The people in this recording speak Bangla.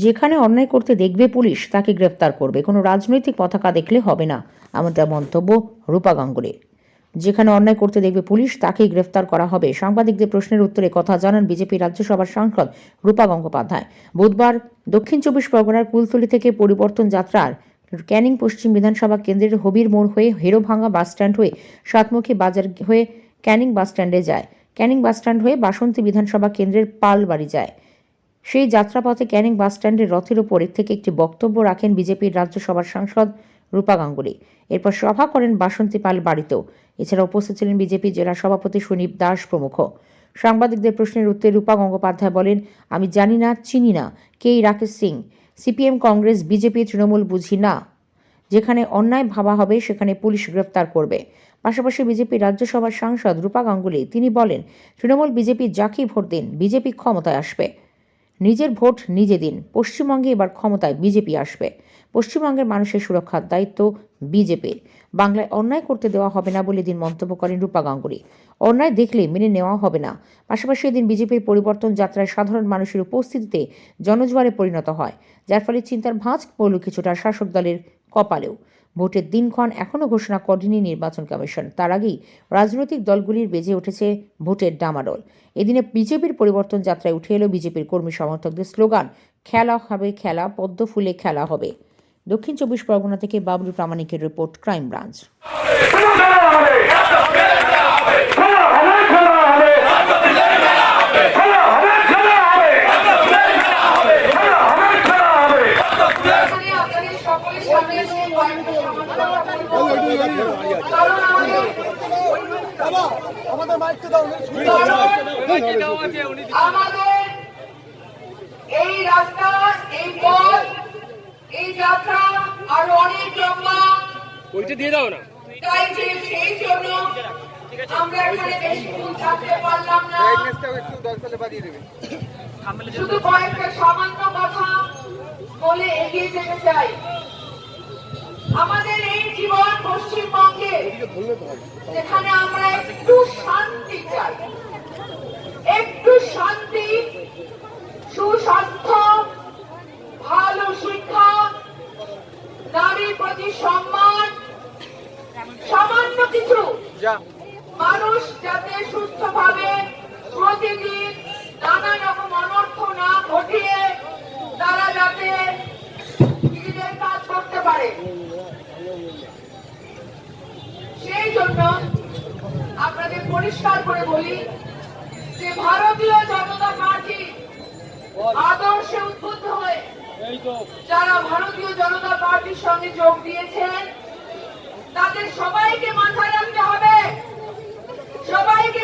যেখানে অন্যায় করতে দেখবে পুলিশ তাকে গ্রেফতার করবে, কোনো রাজনৈতিক পতাকা দেখলে হবে না, এমনটা মন্তব্য রূপা গাঙ্গুলির। যেখানে অন্যায় করতে দেখবে পুলিশ তাকেই গ্রেফতার করা হবে। সাংবাদিকদের প্রশ্নের উত্তরে কথা জানান বিজেপি রাজ্যসভার সাংসদ রূপা গঙ্গোপাধ্যায়। বুধবার দক্ষিণ 24 পরগনার কুলতলি থেকে পরিবর্তন যাত্রার ক্যানিং পশ্চিম বিধানসভা কেন্দ্রের হবির মোড় হয়ে হেরোভাঙ্গা বাসস্ট্যান্ড হয়ে সাতমুখী বাজার হয়ে ক্যানিং বাসস্ট্যান্ডে যায়। ক্যানিং বাসস্ট্যান্ড হয়ে বাসন্তী বিধানসভা কেন্দ্রের পালবাড়ি যায়। সেই যাত্রাপথে ক্যানিং বাসস্ট্যান্ডের রথের ওপর থেকে একটি বক্তব্য রাখেন বিজেপির রাজ্যসভার সাংসদ রূপা গাঙ্গুলি। এরপর সভা করেন বাসন্তী পাল বাড়িতেও। এছাড়া উপস্থিত ছিলেন বিজেপি জেলা সভাপতি সুনীপ দাস প্রমুখ। সাংবাদিকদের প্রশ্নের উত্তরে রূপা গঙ্গোপাধ্যায় বলেন, আমি জানি না, চিনি না কে রাকেশ সিং। সিপিএম, কংগ্রেস, বিজেপি, তৃণমূল বুঝি না। যেখানে অন্যায় ভাবা হবে সেখানে পুলিশ গ্রেফতার করবে। পাশাপাশি বিজেপি রাজ্যসভার সাংসদ রূপা গাঙ্গুলি তিনি বলেন, তৃণমূল বিজেপি যাকেই ভোট দিন বিজেপি ক্ষমতায় আসবে। নিজের ভোট নিজে দিন। পশ্চিমবঙ্গে এবার ক্ষমতায় বিজেপি আসবে। পশ্চিমবঙ্গের মানুষের সুরক্ষার দায়িত্ব বিজেপির। বাংলায় অন্যায় করতে দেওয়া হবে না বলে দিন মন্তব্য করেন রূপা গাঙ্গুলি। অন্যায় দেখলে মেনে নেওয়া হবে না। পাশাপাশি এদিন বিজেপির পরিবর্তন যাত্রায় সাধারণ মানুষের উপস্থিতিতে জনজোয়ারে পরিণত হয়, যার ফলে চিন্তার ভাঁজ পড়ল কিছুটা শাসক দলের কপালেও। ভোটের দিনক্ষণ এখনও ঘোষণা করেনি নির্বাচন কমিশন। তার আগেই রাজনৈতিক দলগুলির বেজে উঠেছে ভোটের ডামাডোল। এদিনে বিজেপির পরিবর্তন যাত্রায় উঠে এলো বিজেপির কর্মী সমর্থকদের স্লোগান, খেলা হবে খেলা, পদ্ম ফুলে খেলা হবে। দক্ষিণ 24 পরগনা থেকে বাবলু প্রামাণিকের রিপোর্ট, ক্রাইম ব্রাঞ্চ। আমাদের এই রাস্তা, এই পথ, এই যাত্রা আরো অনেক লম্বা। ওইটা দিয়ে দাও না। তাই সেই জন্য আমরা এখানে বেশিক্ষণ থাকতে পারলাম না। শুধু কয়েকটা সামান্য কথা বলে এগিয়ে যেতে চাই। আমাদের এই জীবন পশ্চিমবঙ্গে, যেখানে আমরা একটু শান্তি চাই, একটু শান্তি, সুস্বাস্থ্য, ভালো শিক্ষা, নারীর প্রতি সম্মান, সামান্য কিছু মানুষ যাতে সুস্থভাবে প্রতিদিন নানা রকম অনর্থ না ঘটিয়ে তারা যাতে নিজেদের কাজ করতে পারে, সেই জন্য আপনাদের পরিষ্কার করে বলি যে ভারতীয় জনতা পার্টি আদর্শে উদ্বুদ্ধ হয়ে যারা ভারতীয় জনতা পার্টির সঙ্গে যোগ দিয়েছেন তাদের সবাইকে মাথায় রাখতে হবে, সবাইকে